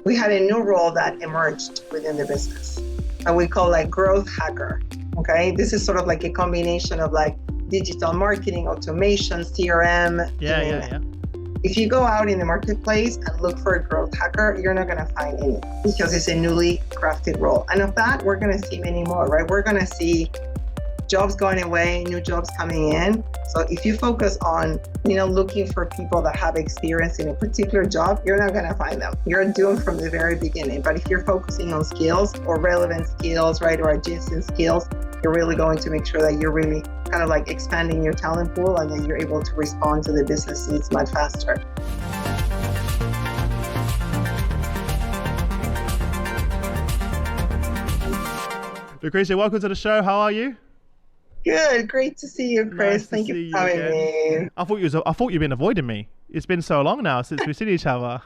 we had a new role that emerged within the business, and we call like growth hacker. Okay, this is sort of like a combination of like digital marketing, automation, CRM. Yeah. If you go out in the marketplace and look for a growth hacker, you're not going to find any, because it's a newly crafted role. And of that, we're going to see many more, right? We're going to see jobs going away, new jobs coming in. So if you focus on, looking for people that have experience in a particular job, you're not going to find them. You're doomed from the very beginning. But if you're focusing on skills or relevant skills, right, or adjacent skills, you're really going to make sure that you're really kind of like expanding your talent pool, and that you're able to respond to the business needs much faster. Lucrecia, welcome to the show. How are you? Good, great to see you, Chris. Nice Thank you for having me. I thought you've been avoiding me. It's been so long now since we've seen each other.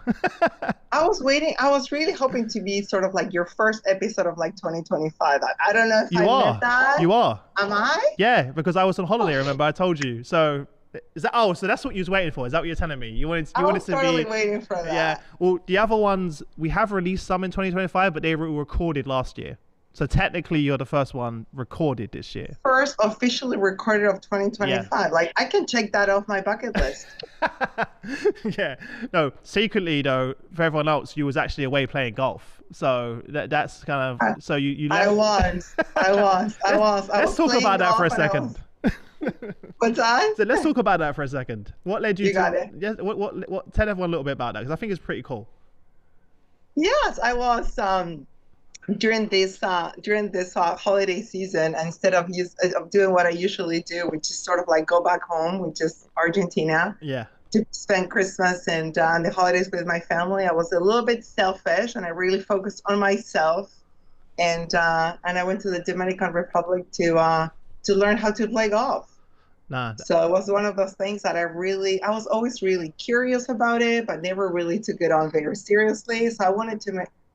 I was waiting. I was really hoping to be sort of like your first episode of like 2025. I don't know if meant that. You are. Am I? Yeah, because I was on holiday. Remember, I told you. So is that? Oh, so that's what you was waiting for. Is that what you're telling me? You wanted to totally be waiting for that. Yeah. Well, the other ones we have released some in 2025, but they were recorded last year. So technically, you're the first one recorded this year. First officially recorded of 2025. Yeah. Like, I can check that off my bucket list. Yeah. No, secretly though, for everyone else, you was actually away playing golf. So that's kind of so you. I was. Let's talk about that for a second. What's that? So let's talk about that for a second. What led you to? Got it. Yes. What? Tell everyone a little bit about that, because I think it's pretty cool. Yes, I was. During this holiday season, instead of doing what I usually do, which is sort of like go back home, which is Argentina, to spend Christmas and the holidays with my family, I was a little bit selfish, and I really focused on myself. And I went to the Dominican Republic to learn how to play golf. So it was one of those things that I was always really curious about it, but never really took it on very seriously. So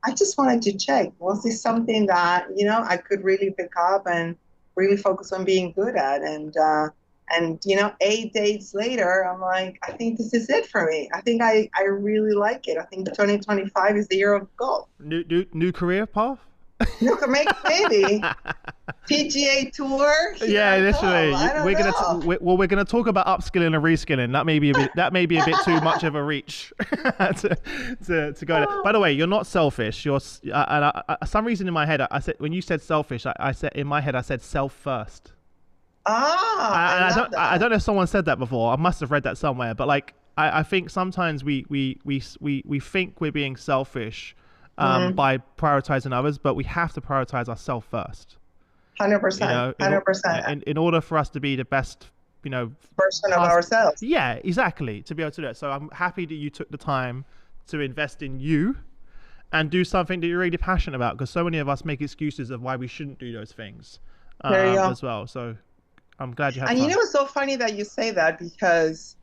I just wanted to check, was this something that, I could really pick up and really focus on being good at? And 8 days later, I'm like, I think this is it for me. I think I really like it. I think 2025 is the year of golf. New career path? Maybe. PGA Tour. Yeah, literally. We're gonna talk about upskilling and reskilling. That may be a bit too much of a reach to go there. By the way, you're not selfish. You're some reason in my head I said, when you said selfish, I said in my head I said self first. I don't know if someone said that before. I must have read that somewhere. But like I think sometimes we think we're being selfish by prioritizing others, but we have to prioritize ourselves first. 100%. 100%. In order for us to be the best, version of ourselves. Yeah, exactly. To be able to do it. So I'm happy that you took the time to invest in you and do something that you're really passionate about, because so many of us make excuses of why we shouldn't do those things as well. So I'm glad you had fun. It's so funny that you say that, because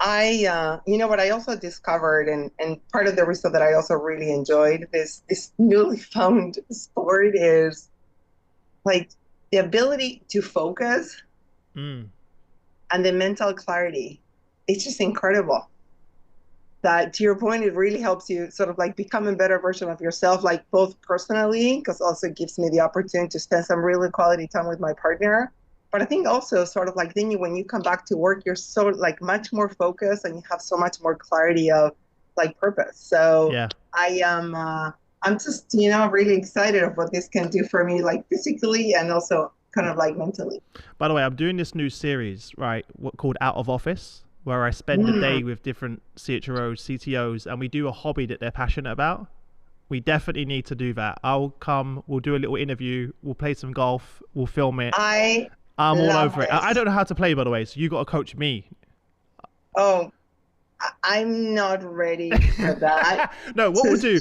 what I also discovered, and part of the reason that I also really enjoyed this newly found sport is like the ability to focus and the mental clarity. It's just incredible. That, to your point, it really helps you sort of like become a better version of yourself, like both personally, because also it gives me the opportunity to spend some really quality time with my partner. But I think also sort of like then when you come back to work, you're so like much more focused, and you have so much more clarity of like purpose. So yeah. I'm just, really excited of what this can do for me, like physically and also kind of like mentally. By the way, I'm doing this new series, right, called Out of Office, where I spend a day with different CHROs, CTOs, and we do a hobby that they're passionate about. We definitely need to do that. I'll come, we'll do a little interview, we'll play some golf, we'll film it. I'm all over it. I don't know how to play, by the way, so you got to coach me. Oh, I'm not ready for that. No, what we'll do,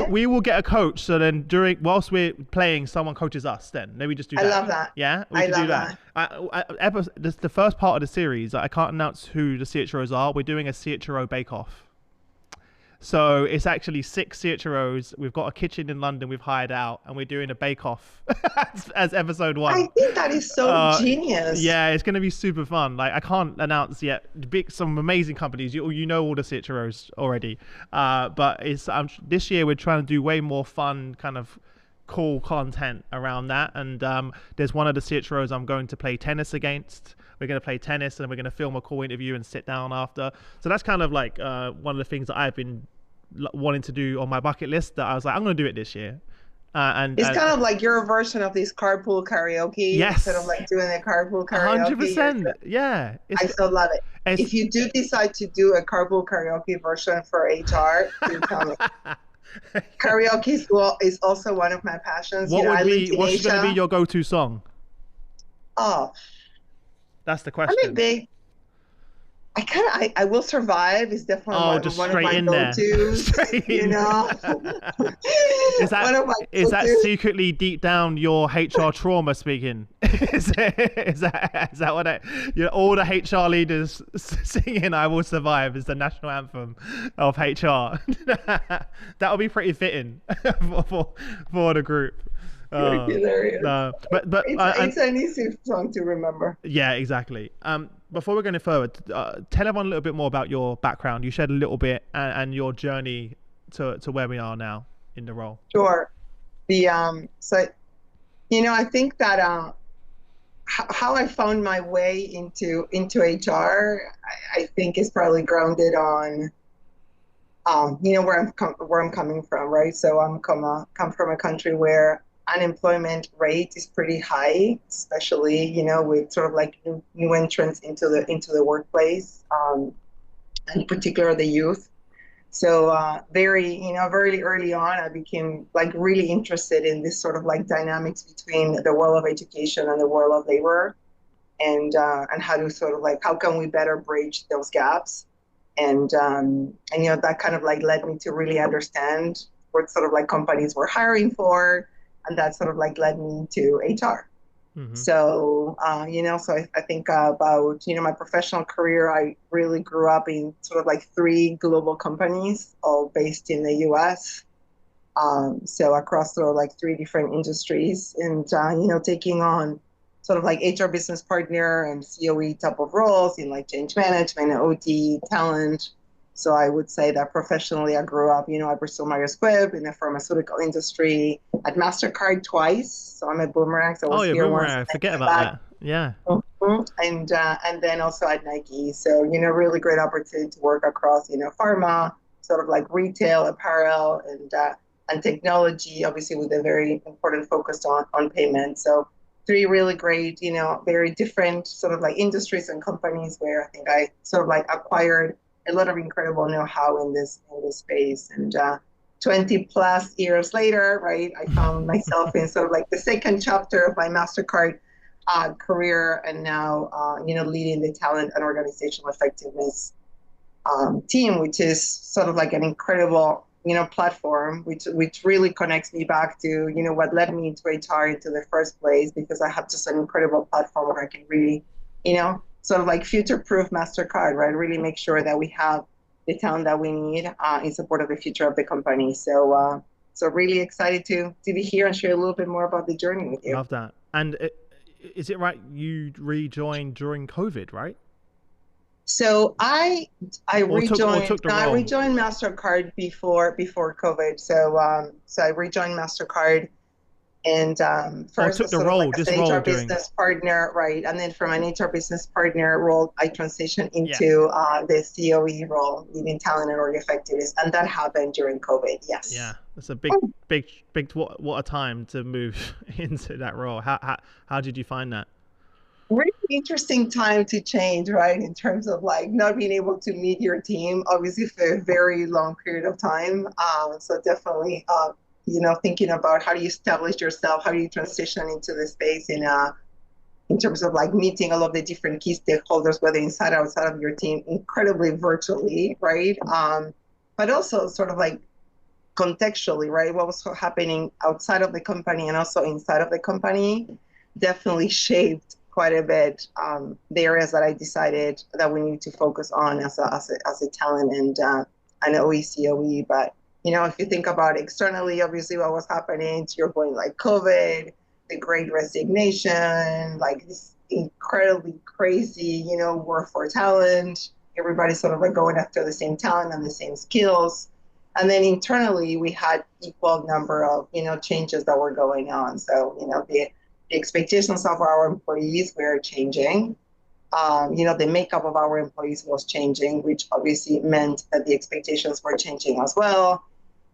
we will get a coach. So then whilst we're playing, someone coaches us. Then maybe just do that. I love that. Yeah, we can do that. This the first part of the series. I can't announce who the CHROs are. We're doing a CHRO bake-off. So it's actually 6 CHROs. We've got a kitchen in London we've hired out, and we're doing a bake-off as episode 1. I think that is so genius. Yeah, it's going to be super fun. Like, I can't announce yet. Some amazing companies. You know all the CHROs already. But this year we're trying to do way more fun, kind of cool content around that. And there's one of the CHROs I'm going to play tennis against. We're going to play tennis, and we're going to film a cool interview and sit down after. So that's kind of like one of the things that I've been wanting to do on my bucket list, that I was like, I'm going to do it this year. And it's kind of like your version of this carpool karaoke. Yes. Instead of like doing a carpool karaoke. 100%. Yeah. I still love it. If you do decide to do a carpool karaoke version for HR, please tell me. Karaoke is also one of my passions. What's going to be your go-to song? Oh, that's the question. I'm a big. I Will Survive is definitely one of my go-tos. You know, is that secretly deep down your HR trauma speaking? is that what all the HR leaders singing "I Will Survive" is the national anthem of HR? That would be pretty fitting for the group. Hilarious. But it's an easy song to remember. Yeah, exactly. Before we're going further, tell everyone a little bit more about your background. You shared a little bit and your journey to where we are now in the role. Sure. So, I think that how I found my way into HR, I think is probably grounded on, where I'm coming from, right? So I'm come from a country where unemployment rate is pretty high, especially with sort of like new entrants into the workplace, and in particular the youth. So very early on, I became like really interested in this sort of like dynamics between the world of education and the world of labor, and how to sort of like, how can we better bridge those gaps, and that kind of like led me to really understand what sort of like companies were hiring for. And that sort of like led me to HR. Mm-hmm. So, so I think about, my professional career, I really grew up in sort of like 3 global companies, all based in the US. So across sort of like 3 different industries, and, taking on sort of like HR business partner and COE type of roles in like change management, OT, talent. So I would say that professionally, I grew up, at Bristol Myers Squibb in the pharmaceutical industry, at Mastercard twice. So I'm a boomerang. So I was here boomerang. I forget about that. Yeah. Mm-hmm. And then also at Nike. So, really great opportunity to work across, pharma, sort of like retail, apparel, and technology, obviously with a very important focus on payments. So 3 really great, very different sort of like industries and companies where I think I sort of like acquired a lot of incredible know-how in this space. And 20 plus years later, right, I found myself in sort of like the second chapter of my Mastercard career, and now leading the talent and organizational effectiveness team, which is sort of like an incredible platform, which really connects me back to what led me into HR into the first place, because I have just an incredible platform where I can really sort of like future-proof Mastercard, right? Really make sure that we have the talent that we need in support of the future of the company. So really excited to be here and share a little bit more about the journey with you. Love that. And is it right you rejoined during COVID, right? So I rejoined Mastercard before COVID. So I rejoined Mastercard. And first, took the role, like as an HR business partner, right? And then from an HR business partner role, I transitioned into the COE role, leading talent and org effectiveness, and that happened during COVID. Yes. Yeah, that's a big. What a time to move into that role. How did you find that? Really interesting time to change, right? In terms of like not being able to meet your team, obviously for a very long period of time. So definitely. Thinking about how do you establish yourself, how do you transition into the space in terms of like meeting all of the different key stakeholders, whether inside or outside of your team, incredibly virtually, right? But also sort of like contextually, right? What was happening outside of the company and also inside of the company definitely shaped quite a bit the areas that I decided that we need to focus on as a talent an OE, but if you think about externally, obviously what was happening to your point, like COVID, the great resignation, like this incredibly crazy, war for talent, everybody sort of like going after the same talent and the same skills. And then internally, we had equal number of, changes that were going on. So, the expectations of our employees were changing. The makeup of our employees was changing, which obviously meant that the expectations were changing as well.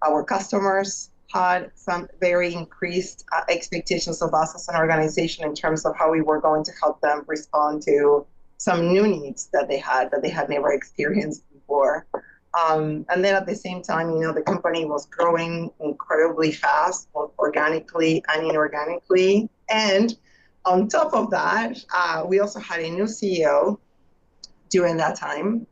Our customers had some very increased expectations of us as an organization in terms of how we were going to help them respond to some new needs that they had never experienced before. And then at the same time, the company was growing incredibly fast, both organically and inorganically. And on top of that, we also had a new CEO during that time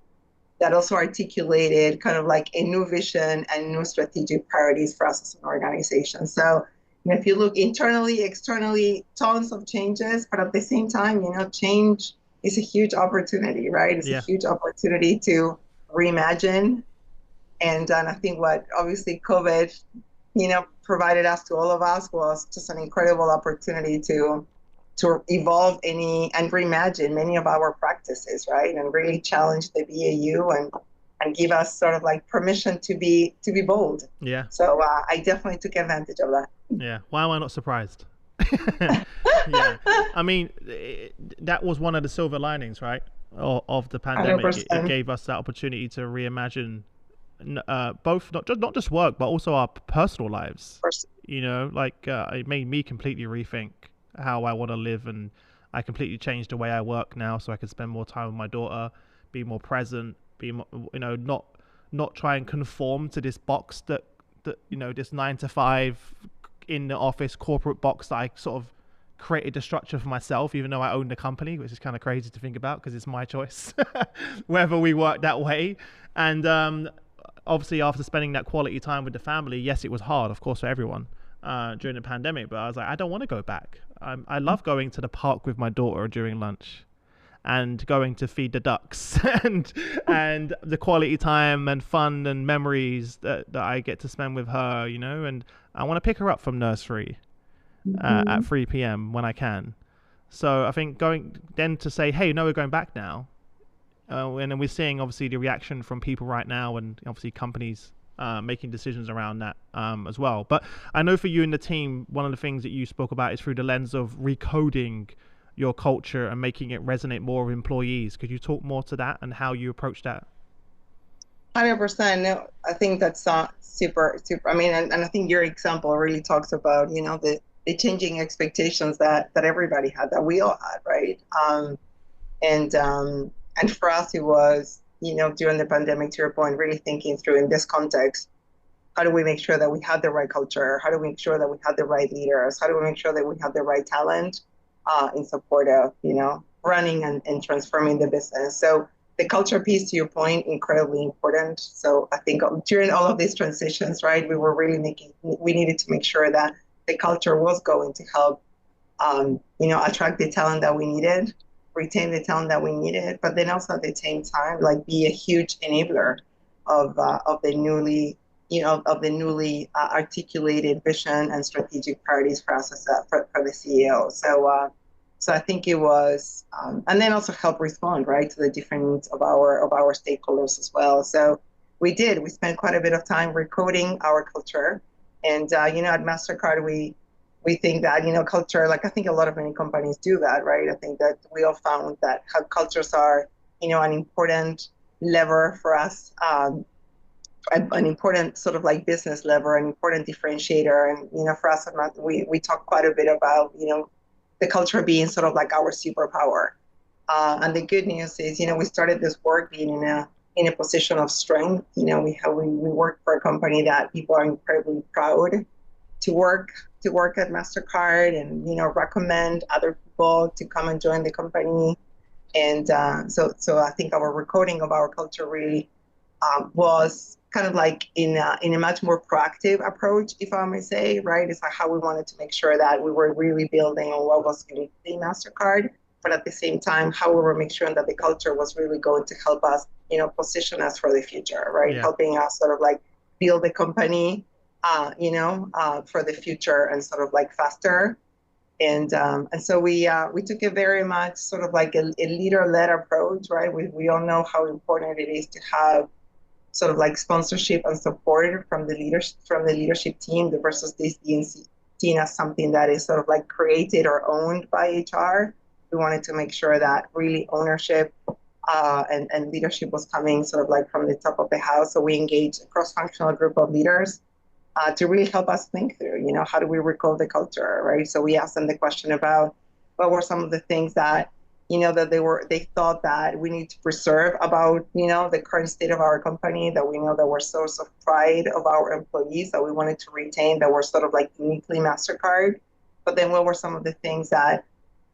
that also articulated kind of like a new vision and new strategic priorities for us as an organization. So, if you look internally, externally, tons of changes, but at the same time, change is a huge opportunity, right? It's a huge opportunity to reimagine. And I think what obviously COVID, provided us to all of us was just an incredible opportunity to evolve and reimagine many of our practices, right? And really challenge the BAU and give us sort of like permission to be bold. Yeah. So I definitely took advantage of that. Yeah. Why am I not surprised? Yeah. I mean, that was one of the silver linings, right? Of the pandemic. It gave us that opportunity to reimagine both not just work, but also our personal lives. It made me completely rethink how I want to live, and I completely changed the way I work now so I can spend more time with my daughter, be more present, be more, not try and conform to this box that this 9 to 5 in the office corporate box that I sort of created the structure for myself, even though I own the company, which is kind of crazy to think about because it's my choice whether we work that way. And obviously after spending that quality time with the family, yes, it was hard, of course, for everyone during the pandemic, but I was like, I don't want to go back. I love going to the park with my daughter during lunch and going to feed the ducks and the quality time and fun and memories that I get to spend with her, and I want to pick her up from nursery at 3 p.m. when I can. So I think going then to say, hey, no, we're going back now. And then we're seeing obviously the reaction from people right now, and obviously companies making decisions around that as well. But I know for you and the team, one of the things that you spoke about is through the lens of recoding your culture and making it resonate more with employees. Could you talk more to that and how you approach that? 100%. No, I think that's super. I mean, and I think your example really talks about, the changing expectations that everybody had, that we all had, right? And for us, it was, during the pandemic, to your point, really thinking through in this context, how do we make sure that we have the right culture? How do we make sure that we have the right leaders? How do we make sure that we have the right talent in support of, running and transforming the business? So the culture piece, to your point, incredibly important. So I think during all of these transitions, right, we needed to make sure that the culture was going to help, attract the talent that we needed, retain the talent that we needed, but then also at the same time, like be a huge enabler of the newly articulated vision and strategic priorities for us for the CEO. So I think it was, and then also help respond, right, to the different needs of our stakeholders as well. So we spent quite a bit of time recoding our culture, and at Mastercard we think that, culture, like I think a lot of many companies do that, right? I think that we all found that how cultures are, an important lever for us, an important sort of like business lever, an important differentiator. And, for us, we talk quite a bit about, the culture being sort of like our superpower. And the good news is, we started this work being in a position of strength. We work for a company that people are incredibly proud to work at Mastercard, and recommend other people to come and join the company. And so I think our recoding of our culture really was kind of like in a much more proactive approach, if I may say, right? It's like how we wanted to make sure that we were really building on what was going to be Mastercard, but at the same time, how we were making sure that the culture was really going to help us position us for the future, right? Yeah. Helping us sort of like build the company, for the future and sort of like faster. And so we took a very much sort of like a leader-led approach, right? We all know how important it is to have sort of like sponsorship and support from the leadership team versus this being seen as something that is sort of like created or owned by HR. We wanted to make sure that really ownership and leadership was coming sort of like from the top of the house. So we engaged a cross-functional group of leaders to really help us think through, how do we recode the culture, right? So we asked them the question about what were some of the things that, that they thought that we need to preserve about, the current state of our company, that we know that were source of pride of our employees, that we wanted to retain, that were sort of like uniquely Mastercard. But then what were some of the things that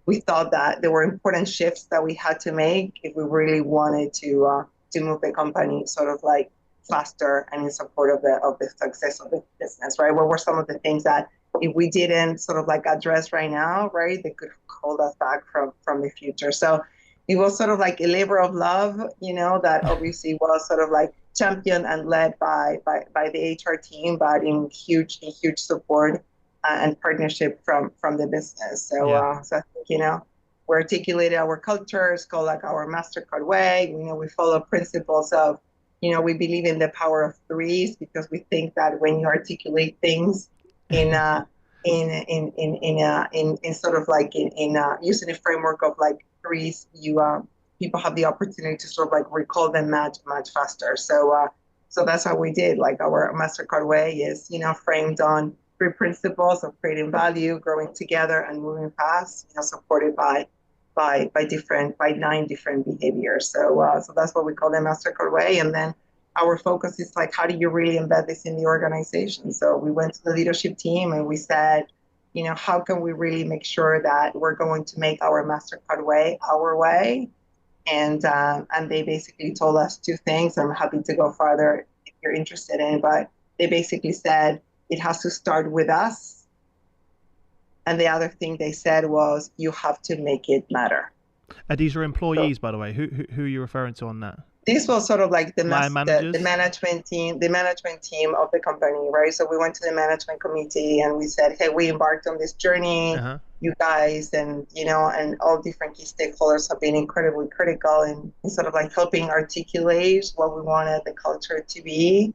we thought that there were important shifts that we had to make if we really wanted to move the company sort of like faster and in support of the success of the business, right? What were some of the things that if we didn't sort of like address right now, right, they could hold us back from the future. So it was sort of like a labor of love, that obviously was sort of like championed and led by the HR team, but in huge support and partnership from the business. So so I think we articulated our culture. It's called like our Mastercard way. We follow principles of we believe in the power of threes because we think that when you articulate things in sort of like in using a framework of like threes, people have the opportunity to sort of like recall them much faster. So that's how we did. Like our Mastercard way is framed on three principles of creating value, growing together, and moving fast. Supported by 9 different behaviors. So that's what we call the Mastercard way. And then our focus is like, how do you really embed this in the organization? So we went to the leadership team and we said, how can we really make sure that we're going to make our Mastercard way our way? And they basically told us 2 things. I'm happy to go further if you're interested in, but they basically said it has to start with us. And the other thing they said was, you have to make it matter. These are employees, by the way. Who are you referring to on that? This was sort of like the managers? the management team of the company, right? So we went to the management committee and we said, hey, we embarked on this journey. You guys and all different key stakeholders have been incredibly critical in sort of like helping articulate what we wanted the culture to be.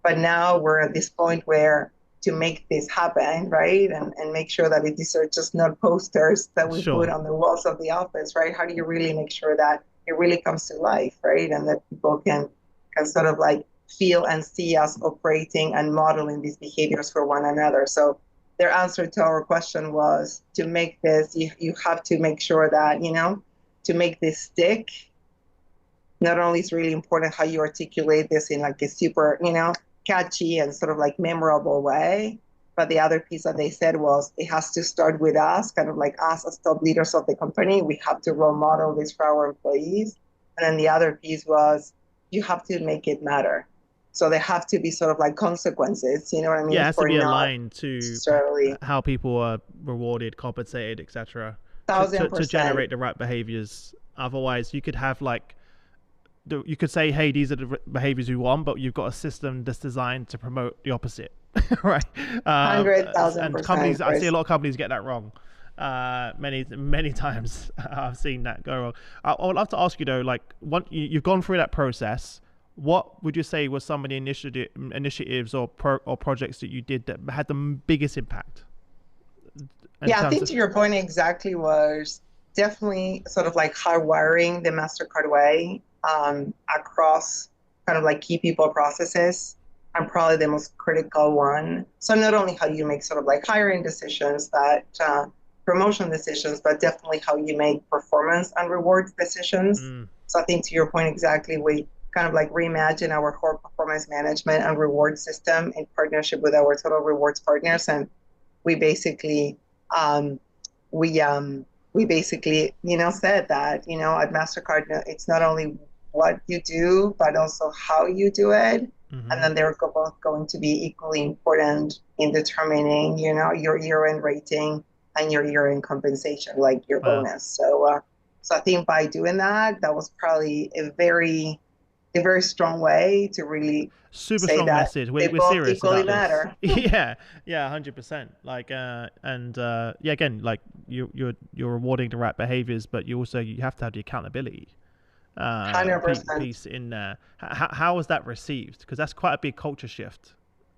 But now we're at this point where to make this happen, right? And make sure that these are just not posters that we put on the walls of the office, right? How do you really make sure that it really comes to life, right? And that people can sort of like feel and see us operating and modeling these behaviors for one another. So their answer to our question was, to make this, you have to make sure that, to make this stick, not only is really important how you articulate this in like a super, catchy and sort of like memorable way. But the other piece that they said was, it has to start with us, kind of like us as top leaders of the company. We have to role model this for our employees. And then the other piece was, you have to make it matter. So there have to be sort of like consequences, you know what I mean? Yeah, it has to be aligned to how people are rewarded, compensated, etc. To generate the right behaviors. Otherwise, you could have like, you could say, hey, these are the behaviors we want, but you've got a system that's designed to promote the opposite. Right? 100,000%. And companies, I see a lot of companies get that wrong. Many times I've seen that go wrong. I would love to ask you though, like, you've gone through that process. What would you say was some of the initiatives or projects that you did that had the biggest impact? I think to your point exactly was definitely sort of like hardwiring the Mastercard way across kind of like key people processes, and probably the most critical one. So not only how you make sort of like hiring decisions, but promotion decisions, but definitely how you make performance and rewards decisions. So I think to your point exactly, we kind of like reimagine our core performance management and reward system in partnership with our total rewards partners. And we basically said that, at Mastercard, it's not only what you do, but also how you do it. And then they're both going to be equally important in determining, your year-end rating and your year-end compensation, like your bonus. So I think by doing that, that was probably a very a very strong way to really Super say strong that message. they We're both serious equally about this. matter. Yeah, yeah, 100%. Like, yeah, again, like you're rewarding the right behaviors, but you have to have the accountability 100%. piece in there. How was that received? Because that's quite a big culture shift.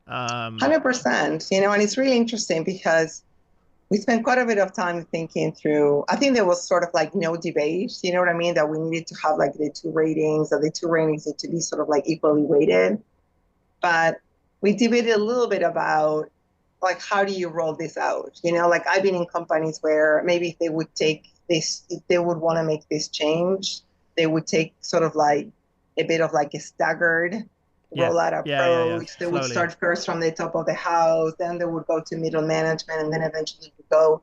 100%. And it's really interesting because we spent quite a bit of time thinking through. I think there was sort of like no debate, you know what I mean, that we needed to have like the two ratings, that the two ratings need to be sort of like equally weighted. But we debated a little bit about like, how do you roll this out? Like I've been in companies where maybe if they would take this, if they would want to make this change, they would take sort of like a bit of like a staggered Yeah, rollout yeah. approach. They would Slowly. start first from the top of the house, then they would go to middle management, and then eventually would go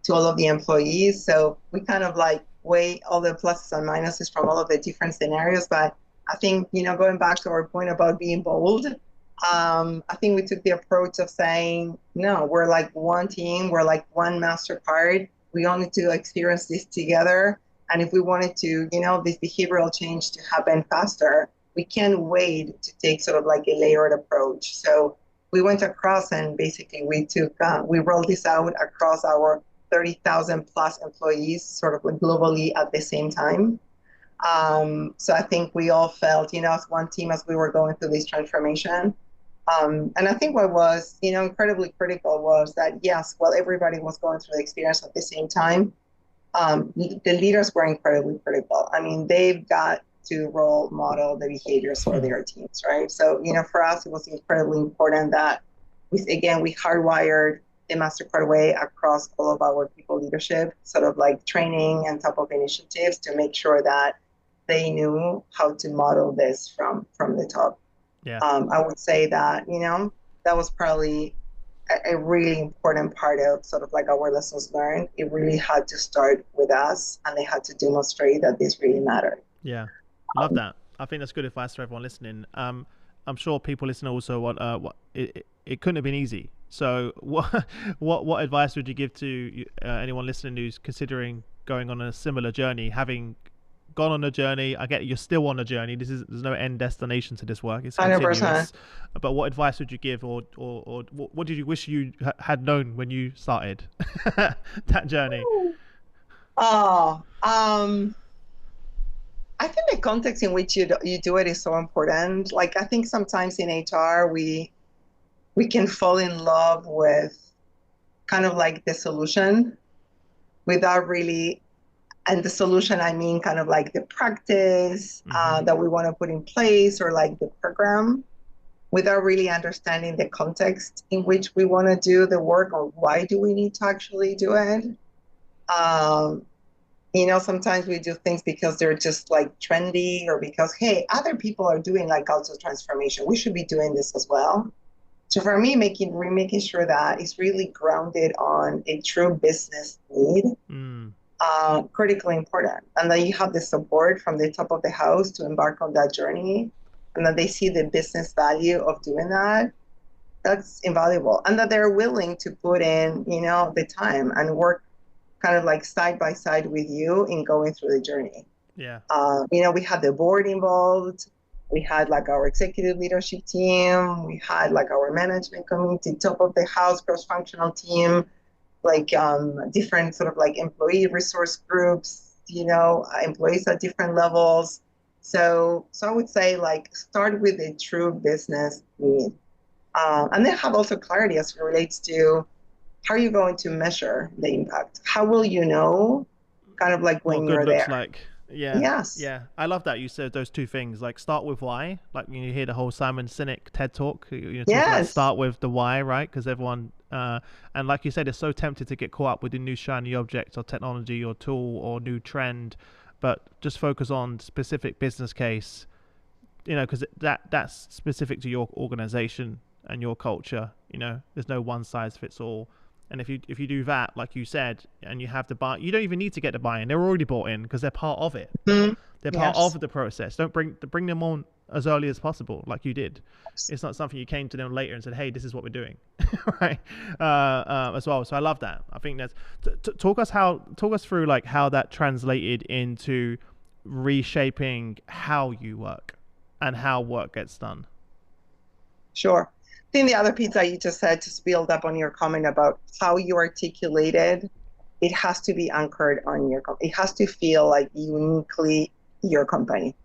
to all of the employees. So we kind of like weigh all the pluses and minuses from all of the different scenarios. But I think, going back to our point about being bold, I think we took the approach of saying, no, we're like one team, we're like one Mastercard. We all need to experience this together. And if we wanted to, this behavioral change to happen faster, we can't wait to take sort of like a layered approach. So we went across and basically we rolled this out across our 30,000 plus employees sort of globally at the same time. So I think we all felt, as one team as we were going through this transformation. And I think what was, incredibly critical was that, yes, while everybody was going through the experience at the same time, the leaders were incredibly critical. I mean, they've got to role model the behaviors for their teams, right? So, for us, it was incredibly important that we hardwired the Mastercard way across all of our people leadership, sort of like training and type of initiatives to make sure that they knew how to model this from the top. Yeah. I would say that, that was probably a really important part of sort of like our lessons learned. It really had to start with us, and they had to demonstrate that this really mattered. Yeah. Love that. I think that's good advice for everyone listening. I'm sure people listening also want it couldn't have been easy. So what advice would you give to anyone listening who's considering going on a similar journey, having gone on a journey? I get you're still on a journey. There's no end destination to this work. It's continuous. 100%. But what advice would you give, or what did you wish you had known when you started that journey? Oh, I think the context in which you do it is so important. Like I think sometimes in HR we can fall in love with kind of like the solution without really, and the solution I mean kind of like the practice that we want to put in place, or like the program, without really understanding the context in which we want to do the work, or why do we need to actually do it. Sometimes we do things because they're just like trendy, or because, hey, other people are doing like cultural transformation, we should be doing this as well. So for me, making sure that it's really grounded on a true business need, critically important. And that you have the support from the top of the house to embark on that journey, and that they see the business value of doing that. That's invaluable. And that they're willing to put in, the time and work kind of like side by side with you in going through the journey. Yeah. We had the board involved. We had like our executive leadership team. We had like our management committee, top of the house, cross-functional team, like different sort of like employee resource groups, employees at different levels. So I would say like start with a true business need. And then have also clarity as it relates to how are you going to measure the impact? How will you know kind of like when What good you're looks there? like. Yeah. Yes. Yeah. I love that you said those two things. Like start with why. Like you hear the whole Simon Sinek TED talk. Talks about start with the why, right? Because everyone and like you said, it's so tempted to get caught up with the new shiny object or technology or tool or new trend, but just focus on specific business case. Because that's specific to your organization and your culture. There's no one size fits all. And if you do that, like you said, and you have the buy, you don't even need to get the buy-in. They're already bought in because they're part of it. They're part of the process. Don't bring them on as early as possible, like you did. It's not something you came to them later and said, "Hey, this is what we're doing," right? As well. So I love that. I think that's talk us through like how that translated into reshaping how you work. and how work gets done. Sure. I think the other piece that you just said, to build up on your comment about how you articulated, it has to be anchored on your company. It has to feel like uniquely your company.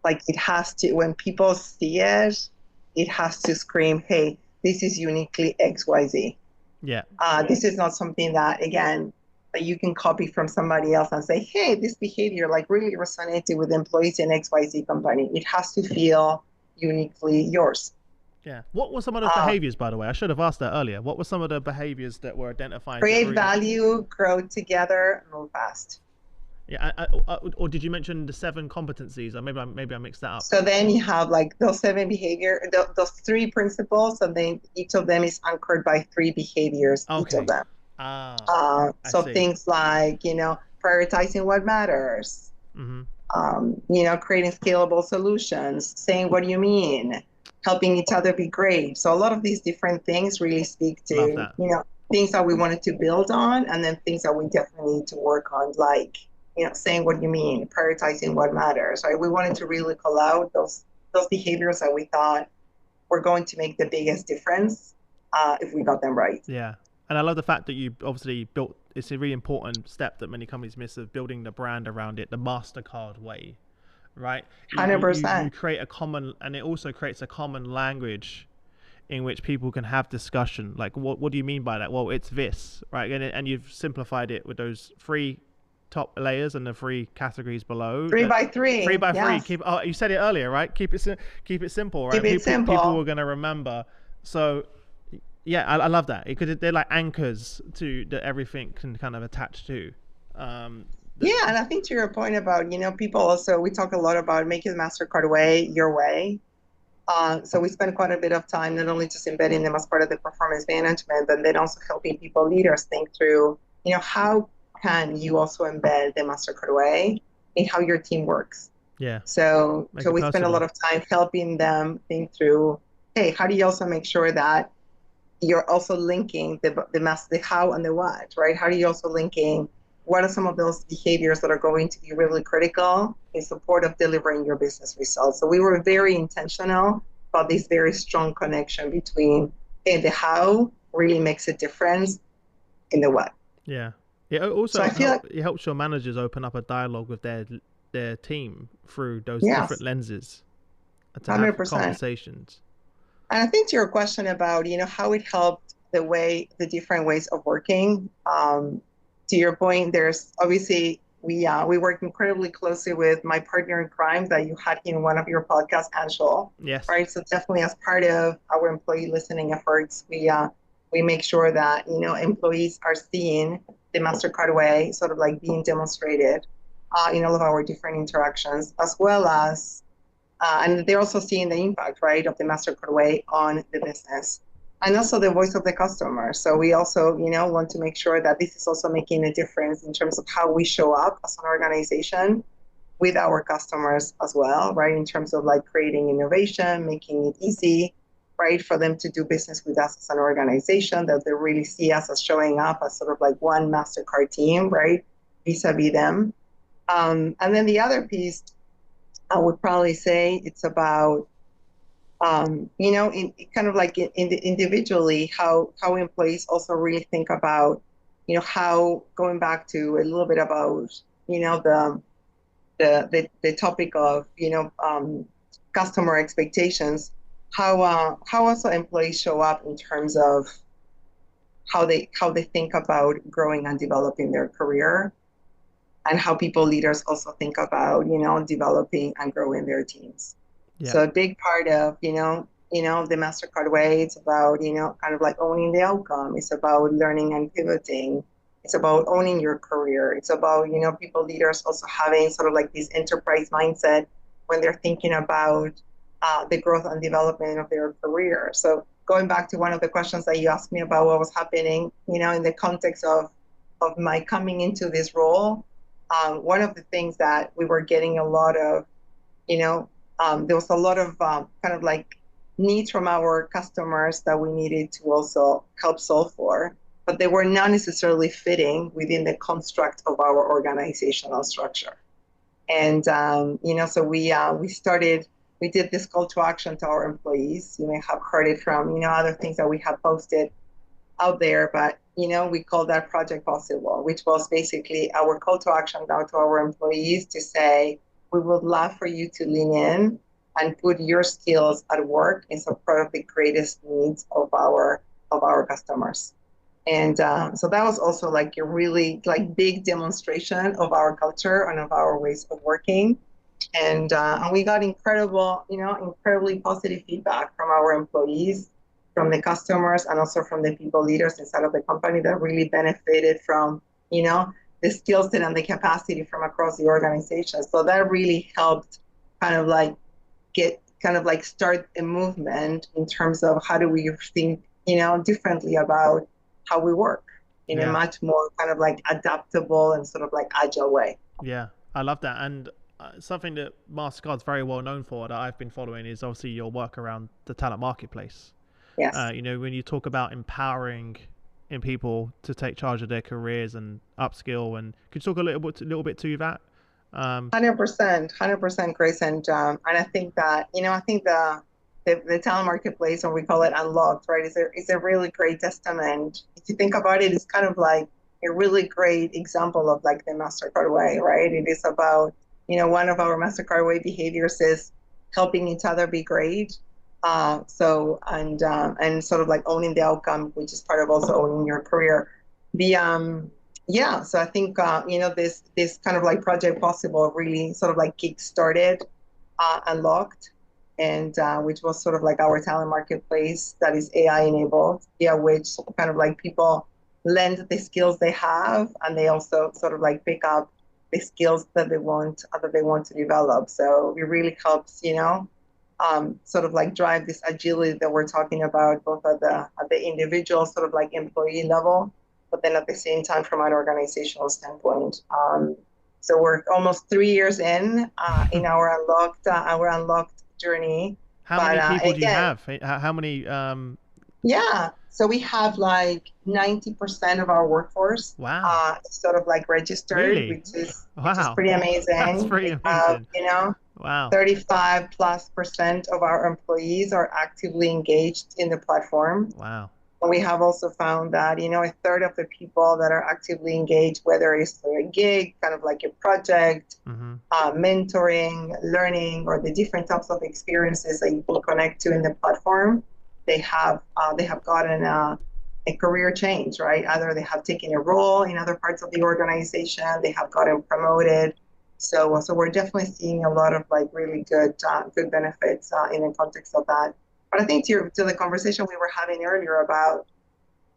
Like it has to, when people see it, it has to scream, hey, this is uniquely XYZ. Yeah. This is not something that, again, that you can copy from somebody else and say, hey, this behavior like really resonated with employees in XYZ company. It has to feel uniquely yours. Yeah. What were some of those behaviors, by the way? I should have asked that earlier. What were some of the behaviors that were identified? Create value, grow together, move fast. Yeah. Or did you mention the 7 competencies? Or maybe I mixed that up. So then you have like those 7 behavior, those 3 principles, and then each of them is anchored by 3 behaviors, each of them. So things like, prioritizing what matters, creating scalable solutions, saying what you mean, helping each other be great. So a lot of these different things really speak to, things that we wanted to build on, and then things that we definitely need to work on, like, saying what you mean, prioritizing what matters, right? We wanted to really call out those behaviors that we thought were going to make the biggest difference if we got them right. Yeah. And I love the fact that you obviously built, it's a really important step that many companies miss, of building the brand around it, the Mastercard way, right? 100%. You create a common, and it also creates a common language in which people can have discussion. Like, what do you mean by that? Well, it's this, right? And you've simplified it with those 3 top layers and the 3 categories below. 3 by 3. 3 by 3. Yes. You said it earlier, right? Keep it simple, right? Keep it simple. People are going to remember. So yeah, I love that. They're like anchors that everything can kind of attach to. Yeah, and I think to your point about, people also, we talk a lot about making the Mastercard way your way. So we spend quite a bit of time not only just embedding them as part of the performance management, but then also helping people, leaders, think through, how can you also embed the Mastercard way in how your team works? Yeah. So we spend a lot of time helping them think through, hey, how do you also make sure that you're also linking the how and the what, right? How do you also linking what are some of those behaviors that are going to be really critical in support of delivering your business results? So we were very intentional about this very strong connection between the how really makes a difference in the what. Yeah. It also it helps your managers open up a dialogue with their team through those different lenses to 100%. Have conversations. And I think to your question about, how it helped the different ways of working, to your point, there's obviously, we work incredibly closely with my partner in crime that you had in one of your podcasts, Anshul. Yes. Right. So definitely as part of our employee listening efforts, we make sure that, employees are seeing the Mastercard way sort of like being demonstrated in all of our different interactions, as well as, and they're also seeing the impact, right, of the Mastercard way on the business, and also the voice of the customer. So we also, want to make sure that this is also making a difference in terms of how we show up as an organization with our customers as well, right, in terms of like creating innovation, making it easy, right, for them to do business with us as an organization, that they really see us as showing up as sort of like one Mastercard team, right, vis-a-vis them. And then the other piece, I would probably say it's about, in kind of like individually, how employees also really think about, how, going back to a little bit about, the topic of, customer expectations, how also employees show up in terms of how they think about growing and developing their career, and how people, leaders, also think about, developing and growing their teams. Yeah. So a big part of, the Mastercard way, it's about, kind of like owning the outcome. It's about learning and pivoting. It's about owning your career. It's about, people, leaders, also having sort of like this enterprise mindset when they're thinking about the growth and development of their career. So going back to one of the questions that you asked me about what was happening, in the context of my coming into this role, one of the things that we were getting a lot of, there was a lot of kind of like needs from our customers that we needed to also help solve for, but they were not necessarily fitting within the construct of our organizational structure. And, so we started we did this call to action to our employees. You may have heard it from, other things that we have posted out there, but, we call that Project Possible, which was basically our call to action now to our employees to say, we would love for you to lean in and put your skills at work in support of the greatest needs of our customers. And so that was also like a really like big demonstration of our culture and of our ways of working. And we got incredibly positive feedback from our employees, from the customers, and also from the people leaders inside of the company that really benefited from, the skill set and the capacity from across the organization. So that really helped kind of like start a movement in terms of how do we think, differently about how we work in a much more kind of like adaptable and sort of like agile way. Yeah, I love that. And something that Mastercard's very well known for that I've been following is obviously your work around the talent marketplace. Yes. When you talk about empowering in people to take charge of their careers and upskill, and could you talk a little bit to that? 100%, Chris. And I think that, the talent marketplace, or we call it Unlocked, right, is a really great testament. If you think about it, it's kind of like a really great example of like the Mastercard way, right? It is about, one of our Mastercard way behaviors is helping each other be great. And sort of like owning the outcome, which is part of also owning your career. So I think, this kind of like Project Possible really sort of like kick-started Unlocked, and which was sort of like our talent marketplace that is AI enabled, which kind of like people lend the skills they have, and they also sort of like pick up the skills that they want to develop. So it really helps, sort of like drive this agility that we're talking about, both at the individual sort of like employee level, but then at the same time from an organizational standpoint. So we're almost 3 years in our unlocked journey. How many people do you have? How many? Yeah, so we have like 90% of our workforce. Wow. Sort of like registered, really? which is Wow. pretty amazing. That's pretty amazing. Wow. 35+% of our employees are actively engaged in the platform. Wow. And we have also found that, a third of the people that are actively engaged, whether it's through a gig, kind of like a project, mentoring, learning, or the different types of experiences that you can connect to in the platform, they have gotten a career change, right? Either they have taken a role in other parts of the organization, they have gotten promoted. So we're definitely seeing a lot of like really good benefits in the context of that. But I think to the conversation we were having earlier about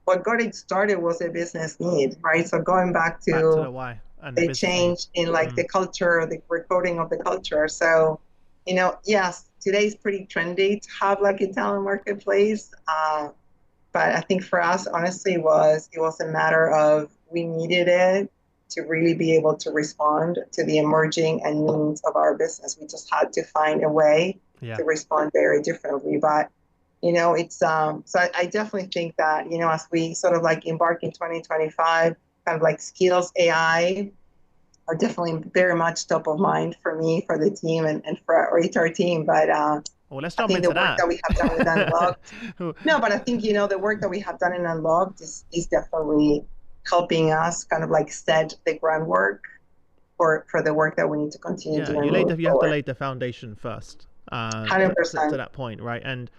what got it started was a business need, right? So going back to the why and the change in like the culture, the recoding of the culture. So, yes, today's pretty trendy to have like a talent marketplace. But I think for us, honestly, it was a matter of we needed it to really be able to respond to the emerging and needs of our business. We just had to find a way to respond very differently. But, it's so I definitely think that, as we sort of like embark in 2025, kind of like skills AI are definitely very much top of mind for me, for the team, and for our HR team. But well, let's jump into that we have done with Unlocked. No, but I think, the work that we have done in Unlocked is definitely helping us kind of like set the groundwork for the work that we need to continue doing. You have to lay the foundation first. 100%. To that point, right? And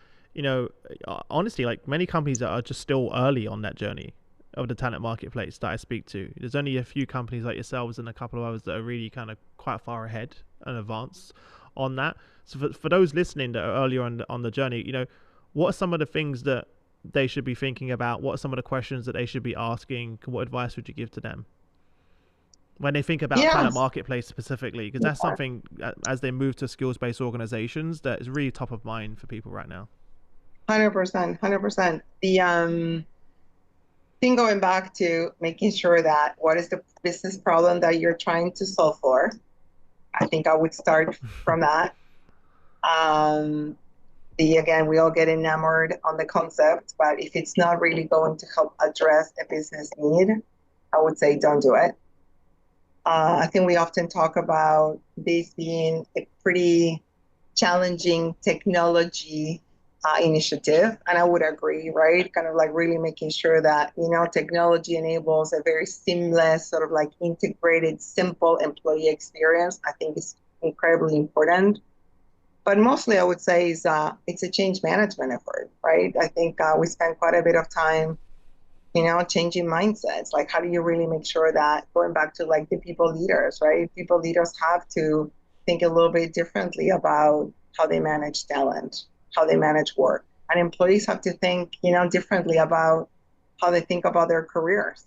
honestly, like many companies that are just still early on that journey of the talent marketplace that I speak to, there's only a few companies like yourselves and a couple of others that are really kind of quite far ahead and advanced on that. So for those listening that are earlier on the journey, what are some of the things that they should be thinking about? What are some of the questions that they should be asking? What advice would you give to them when they think about talent marketplace specifically? Because that's something, as they move to skills-based organizations, that is really top of mind for people right now. 100%. The thing going back to making sure that what is the business problem that you're trying to solve for, I think I would start from that. Again, we all get enamored on the concept, but if it's not really going to help address a business need, I would say don't do it. I think we often talk about this being a pretty challenging technology initiative. And I would agree, right? Kind of like really making sure that, technology enables a very seamless, sort of like integrated, simple employee experience. I think is incredibly important. But mostly I would say is it's a change management effort, right? I think we spend quite a bit of time, changing mindsets. Like, how do you really make sure that, going back to like the people leaders, right? People leaders have to think a little bit differently about how they manage talent, how they manage work. And employees have to think, differently about how they think about their careers.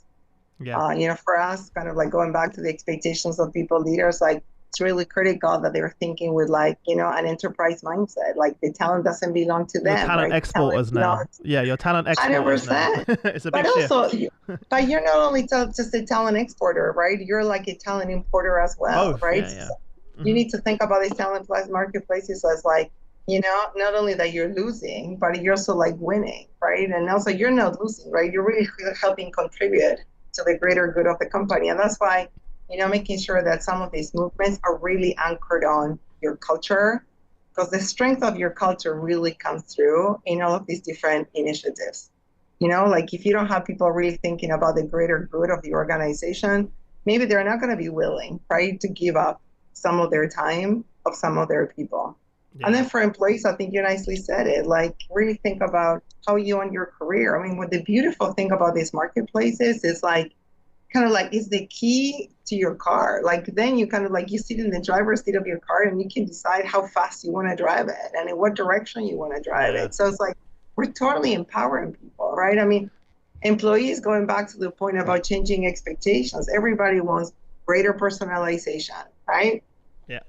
Yeah. For us, kind of like going back to the expectations of people leaders, like it's really critical that they're thinking with like, an enterprise mindset. Like the talent doesn't belong to Your them, talent right? exporters now. Yeah, your talent exporters now. 100%. It's a big But also, shift. but you're not only just a talent exporter, right? You're like a talent importer as well, Both. right? Yeah, yeah. So you need to think about these talent plus marketplaces as like, not only that you're losing, but you're also like winning, right? And also you're not losing, right? You're really helping contribute to the greater good of the company. And that's why, making sure that some of these movements are really anchored on your culture, because the strength of your culture really comes through in all of these different initiatives. Like if you don't have people really thinking about the greater good of the organization, maybe they're not going to be willing, right, to give up some of their time of some of their people. Yeah. And then for employees, I think you nicely said it, like really think about how you own your career. I mean, what the beautiful thing about these marketplaces is like, kind of like is the key to your car. Like then you kind of like you sit in the driver's seat of your car and you can decide how fast you want to drive it and in what direction you want to drive Yeah. it. So it's like we're totally empowering people, right? I mean, employees, going back to the point about changing expectations, everybody wants greater personalization, right? Yeah.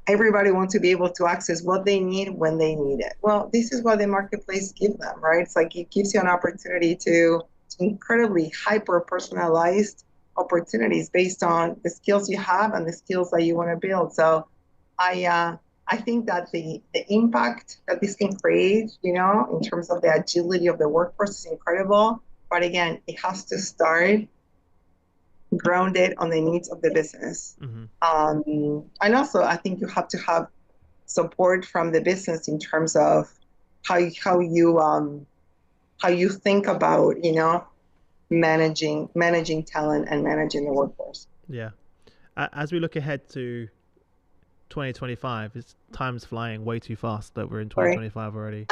Everybody wants to be able to access what they need when they need it. Well, this is what the marketplace gives them, right? It's like it gives you an opportunity to incredibly hyper personalized opportunities based on the skills you have and the skills that you want to build. So I think that the impact that this can create, in terms of the agility of the workforce is incredible. But again, it has to start grounded on the needs of the business. And also, I think you have to have support from the business in terms of how you think about, managing talent and managing the workforce. Yeah. As we look ahead to 2025, it's time's flying way too fast that we're in 2025 already.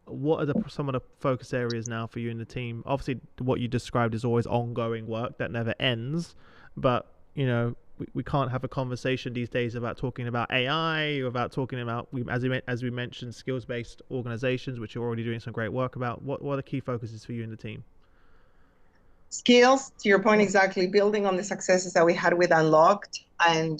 What are some of the focus areas now for you and the team? Obviously, what you described is always ongoing work that never ends, but we can't have a conversation these days about talking about AI or about talking about, as we mentioned, skills-based organizations, which are already doing some great work about. What are the key focuses for you and the team? Skills, to your point, exactly, building on the successes that we had with Unlocked, and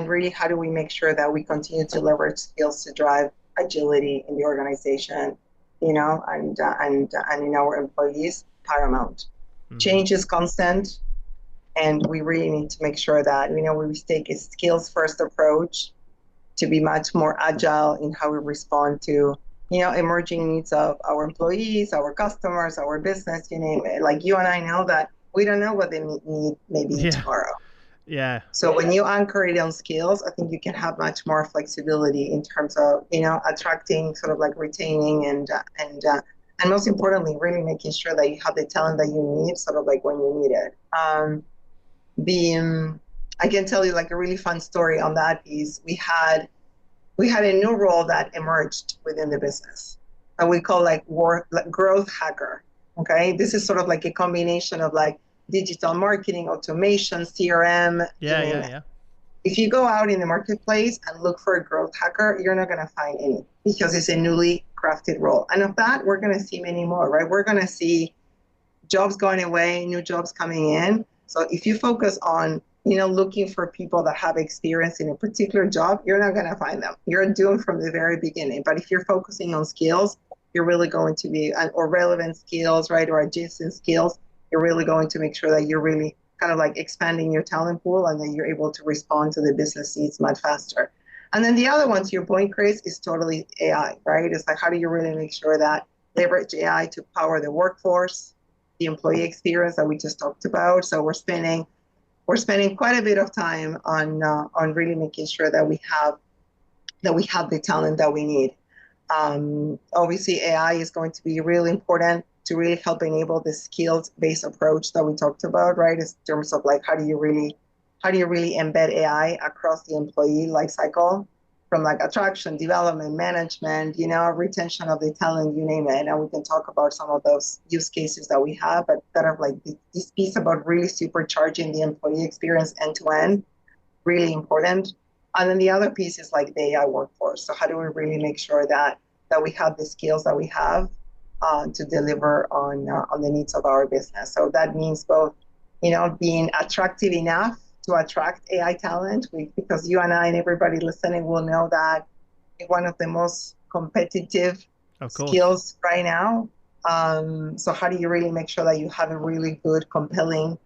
really how do we make sure that we continue to leverage skills to drive agility in the organization, and in our employees, paramount. Change is constant, and we really need to make sure that, we take a skills-first approach to be much more agile in how we respond to, emerging needs of our employees, our customers, our business, you name it. Like you and I know that we don't know what they need maybe tomorrow. Yeah. So when you anchor it on skills, I think you can have much more flexibility in terms of, attracting, sort of like retaining and most importantly, really making sure that you have the talent that you need, sort of like when you need it. I can tell you like a really fun story on that piece. We had a new role that emerged within the business, and we call like growth hacker. Okay, this is sort of like a combination of like digital marketing, automation, CRM. Yeah. If you go out in the marketplace and look for a growth hacker, you're not going to find any because it's a newly crafted role. And of that, we're going to see many more, right? We're going to see jobs going away, new jobs coming in. So if you focus on, looking for people that have experience in a particular job, you're not going to find them. You're doomed from the very beginning. But if you're focusing on skills, you're really going to be, or relevant skills, right, or adjacent skills, you're really going to make sure that you're really kind of like expanding your talent pool and then you're able to respond to the business needs much faster. And then the other one, to your point, Chris, is totally AI, right? It's like, how do you really make sure that leverage AI to power the workforce, the employee experience that we just talked about? So we're spending quite a bit of time on really making sure that we have that we have the talent that we need. Obviously, AI is going to be really important to really help enable the skills-based approach that we talked about, right? In terms of like how do you really embed AI across the employee lifecycle, from like attraction, development, management, retention of the talent, you name it. And we can talk about some of those use cases that we have, but that are like this piece about really supercharging the employee experience end to end, really important. And then the other piece is like the AI workforce. So how do we really make sure that we have the skills that we have to deliver on the needs of our business? So that means both, being attractive enough to attract AI talent, because you and I and everybody listening will know that one of the most competitive skills right now. So how do you really make sure that you have a really good, compelling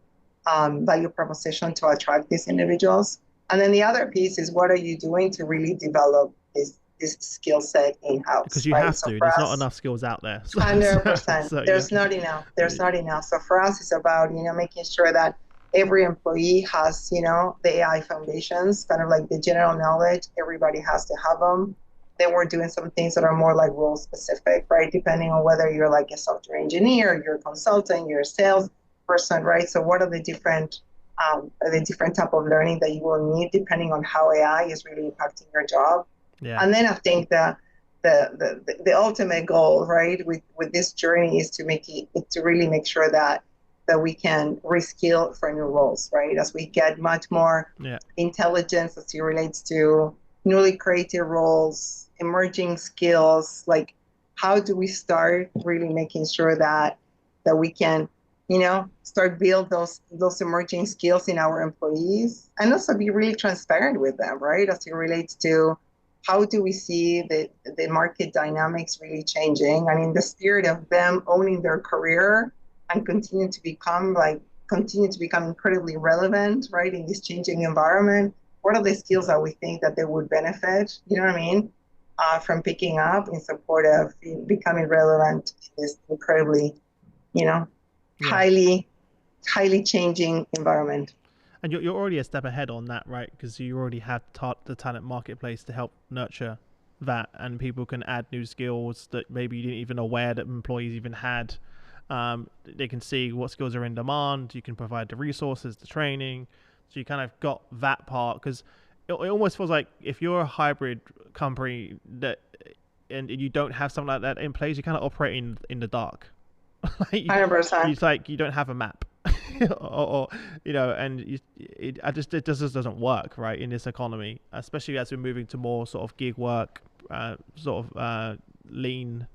value proposition to attract these individuals? And then the other piece is, what are you doing to really develop this skill set in-house? Because you have to. There's not enough skills out there. 100%. There's not enough. There's not enough. So for us, it's about, making sure that every employee has, the AI foundations, kind of like the general knowledge. Everybody has to have them. Then we're doing some things that are more like role specific, right? Depending on whether you're like a software engineer, you're a consultant, you're a sales person, right? So what are the different type of learning that you will need depending on how AI is really impacting your job? Yeah. And then I think the ultimate goal, right, with this journey is to really make sure that we can reskill for new roles, right? As we get much more intelligence as it relates to newly created roles, emerging skills, like how do we start really making sure that we can, start build those emerging skills in our employees, and also be really transparent with them, right? As it relates to how do we see the market dynamics really changing, and in the spirit of them owning their career and continue to become incredibly relevant, right, in this changing environment. What are the skills that we think that they would benefit, from picking up in support of becoming relevant in this incredibly, highly changing environment. And you're already a step ahead on that, right? Because you already have the talent marketplace to help nurture that, and people can add new skills that maybe you didn't even aware that employees even had. They can see what skills are in demand. You can provide the resources, the training. So you kind of got that part, because it almost feels like if you're a hybrid company and you don't have something like that in place, you're kind of operating in the dark. 100%. It's like you don't have a map, and it just doesn't work, right, in this economy, especially as we're moving to more sort of gig work, lean,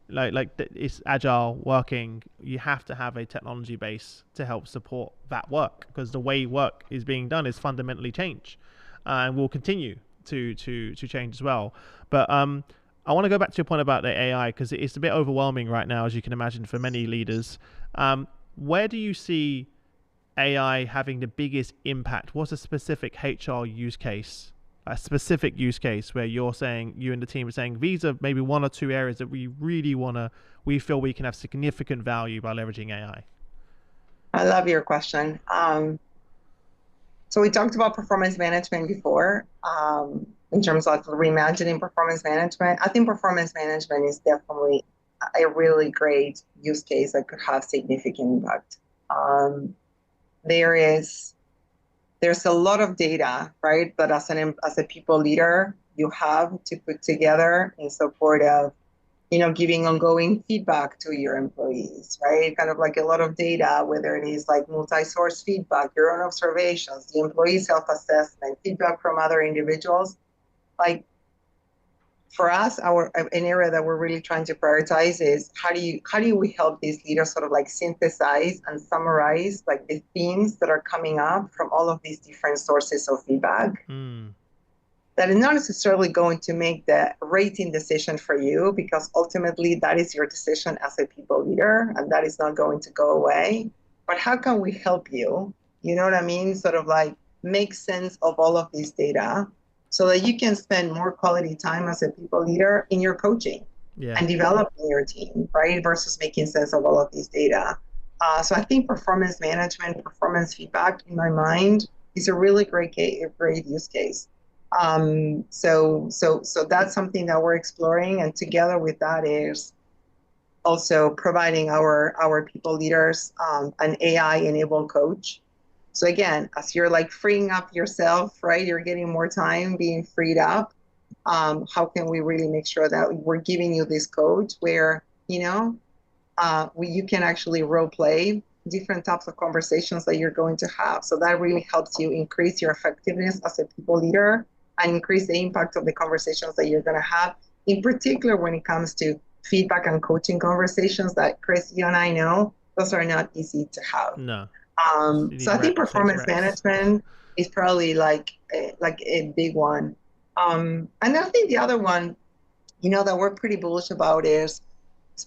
like it's agile working. You have to have a technology base to help support that work, because the way work is being done is fundamentally changed, and will continue to change as well. But I want to go back to your point about the AI, because it's a bit overwhelming right now, as you can imagine, for many leaders. Where do you see AI having the biggest impact? What's a specific HR use case, a specific use case where you and the team are saying, these are maybe one or two areas that we feel we can have significant value by leveraging AI? I love your question. So we talked about performance management before, in terms of reimagining performance management. I think performance management is definitely a really great use case that could have significant impact. There's a lot of data, right, that as a people leader you have to put together in support of, giving ongoing feedback to your employees, right? Kind of like a lot of data, whether it is like multi-source feedback, your own observations, the employee self-assessment, feedback from other individuals. Like for us, an area that we're really trying to prioritize is how do we help these leaders sort of like synthesize and summarize like the themes that are coming up from all of these different sources of feedback. That is not necessarily going to make the rating decision for you, because ultimately that is your decision as a people leader, and that is not going to go away. But how can we help you? You know what I mean? Sort of like make sense of all of this data, so that you can spend more quality time as a people leader in your coaching and developing your team, right? Versus making sense of all of these data. So I think performance management, performance feedback, in my mind, is a really great use case. So that's something that we're exploring, and together with that is also providing our people leaders an AI enabled coach. So again, as you're like freeing up yourself, right? You're getting more time being freed up. How can we really make sure that we're giving you this coach where, you can actually role play different types of conversations that you're going to have. So that really helps you increase your effectiveness as a people leader and increase the impact of the conversations that you're going to have, in particular when it comes to feedback and coaching conversations that Chris, you and I know, those are not easy to have. No. So I think performance management is probably like a big one. And I think the other one, that we're pretty bullish about is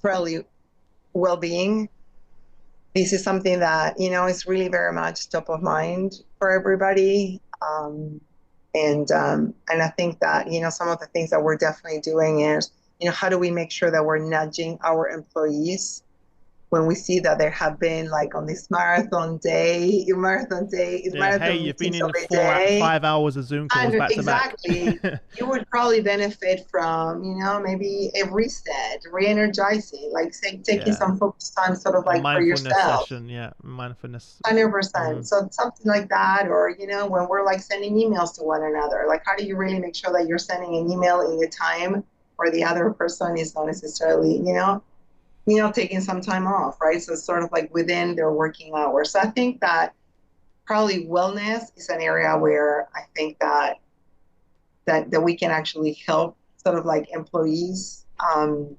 probably well-being. This is something that, is really very much top of mind for everybody. And I think that, some of the things that we're definitely doing is, how do we make sure that we're nudging our employees when we see that there have been like on this marathon day, hey, you've been in 5 hours of Zoom calls back to back. Exactly. You would probably benefit from, maybe a reset, re-energizing, like taking some focus time sort of like for yourself. Mindfulness. 100%. So something like that, or, when we're like sending emails to one another, like how do you really make sure that you're sending an email in a time where the other person is not necessarily, taking some time off, right? So it's sort of like within their working hours. So I think that probably wellness is an area where I think that we can actually help sort of like employees find,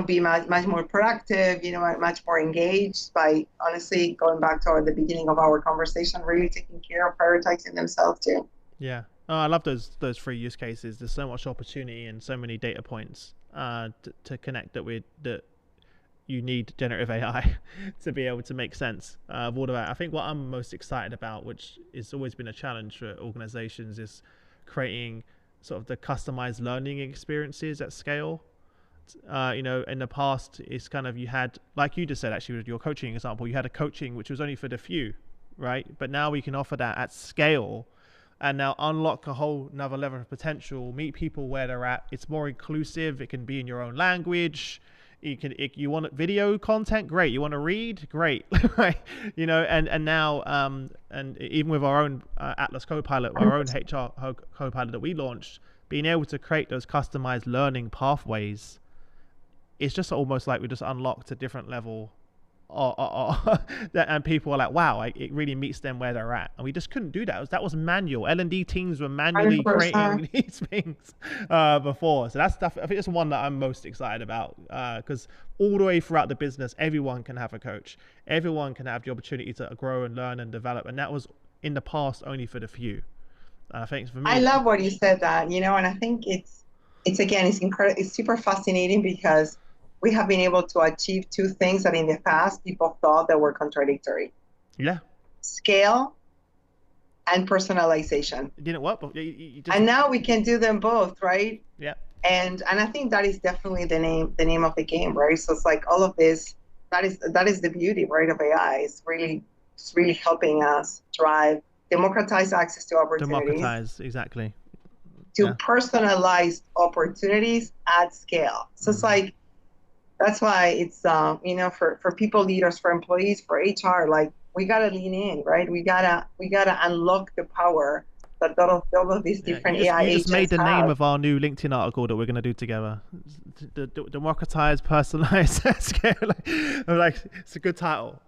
be much more productive, much more engaged by honestly going back to the beginning of our conversation, really taking care of prioritizing themselves too. Yeah. Oh, I love those 3 use cases. There's so much opportunity and so many data points to connect that you need generative AI to be able to make sense of all of that. I think what I'm most excited about, which has always been a challenge for organizations, is creating sort of the customized learning experiences at scale. In the past, it's kind of, you had, like you just said, actually, with your coaching example, you had a coaching which was only for the few, right? But now we can offer that at scale and now unlock a whole another level of potential, meet people where they're at. It's more inclusive. It can be in your own language. You want video content, great. You want to read, great. Right? And now, and even with our own Atlas Copilot, our own HR Copilot that we launched, being able to create those customized learning pathways, it's just almost like we just unlocked a different level. And people are like, wow, it really meets them where they're at, and we just couldn't do that. That was manual. L&D teams were manually 100%. Creating these things before. So that's stuff. I think it's one that I'm most excited about, because all the way throughout the business, everyone can have a coach. Everyone can have the opportunity to grow and learn and develop, and that was in the past only for the few. I think for me, I love what you said that, and I think it's again, it's incredible. It's super fascinating because we have been able to achieve 2 things that in the past people thought that were contradictory. Yeah. Scale and personalization. It didn't work, but and now we can do them both, right? Yeah. And I think that is definitely the name of the game, right? So it's like all of this, that is the beauty, right, of AI. It's really helping us democratize access to opportunities. Exactly. To personalize opportunities at scale. So it's like, that's why it's, for people leaders, for employees, for HR, like we got to lean in, right? We gotta unlock the power that all of these different AI agents You just made the name of our new LinkedIn article that we're going to do together. The democratized, personalized scale. Like, it's a good title.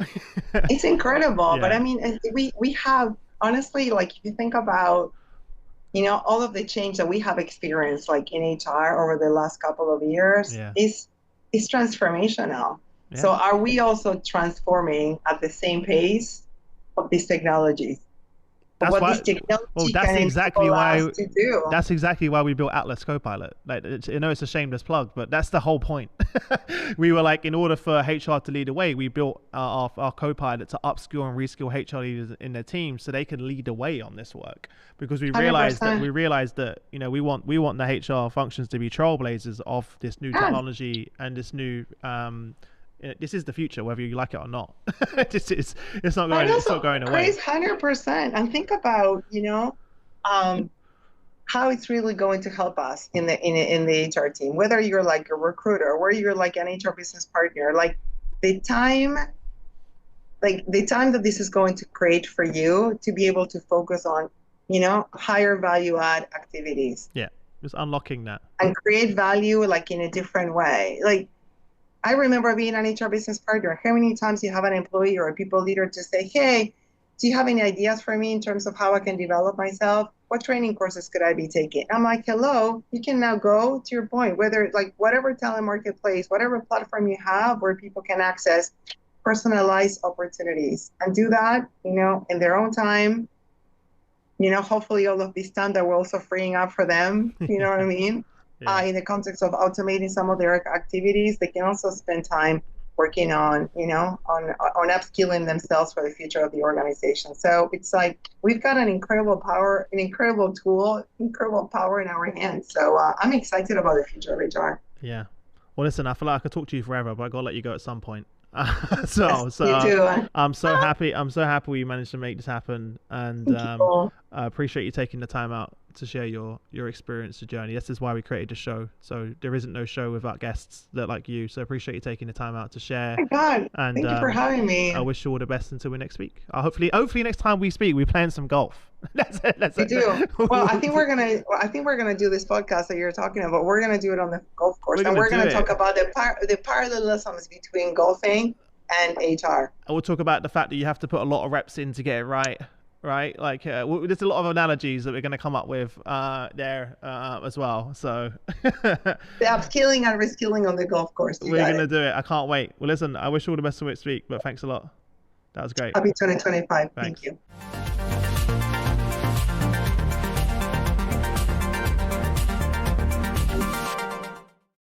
It's incredible. But I mean, we have, honestly, like if you think about, all of the change that we have experienced, like in HR over the last couple of years, is transformational. Yeah. So are we also transforming at the same pace of these technologies? That's exactly why we built Atlas Copilot. Like, it's a shameless plug, but that's the whole point. We were like, in order for HR to lead the way, we built our Copilot to upskill and reskill HR leaders in their teams so they can lead the way on this work. Because we realized that we want the HR functions to be trailblazers of this new technology and this new this is the future, whether you like it or not. It's not going away. Chris, 100%. And think about, how it's really going to help us in the HR team, whether you're like a recruiter, whether you're like an HR business partner, the time the time that this is going to create for you to be able to focus on, higher value add activities. Yeah, just unlocking that. And create value in a different way. I remember being an HR business partner. How many times you have an employee or a people leader to say, hey, do you have any ideas for me in terms of how I can develop myself? What training courses could I be taking? I'm like, hello, you can now go to your point, whether whatever talent marketplace, whatever platform you have where people can access personalized opportunities and do that, in their own time, hopefully all of this time that we're also freeing up for them, you know what I mean? Yeah. In the context of automating some of their activities, they can also spend time working on, on upskilling themselves for the future of the organization. So it's we've got an incredible power, an incredible tool, incredible power in our hands. So I'm excited about the future of HR. Yeah. Well, listen, I feel like I could talk to you forever, but I got to let you go at some point. So you too. I'm so happy we managed to make this happen, and I appreciate you taking the time out to share your experience, your journey. This is why we created the show. So there isn't no show without guests that like you. So I appreciate you taking the time out to share. Oh my God. And thank you for having me. I wish you all the best until we next speak. Hopefully next time we speak, we're playing some golf. We do. Well, I think we're gonna do this podcast that you're talking about. We're gonna do it on the golf course, and we're gonna talk about the parallelisms between golfing and HR. I will talk about the fact that you have to put a lot of reps in to get it right. Right, there's a lot of analogies that we're going to come up with there as well. So the upskilling and reskilling on the golf course. We're going to do it. I can't wait. Well, listen, I wish you all the best for next week, but thanks a lot. That was great. Happy 2025. Thanks. Thank you.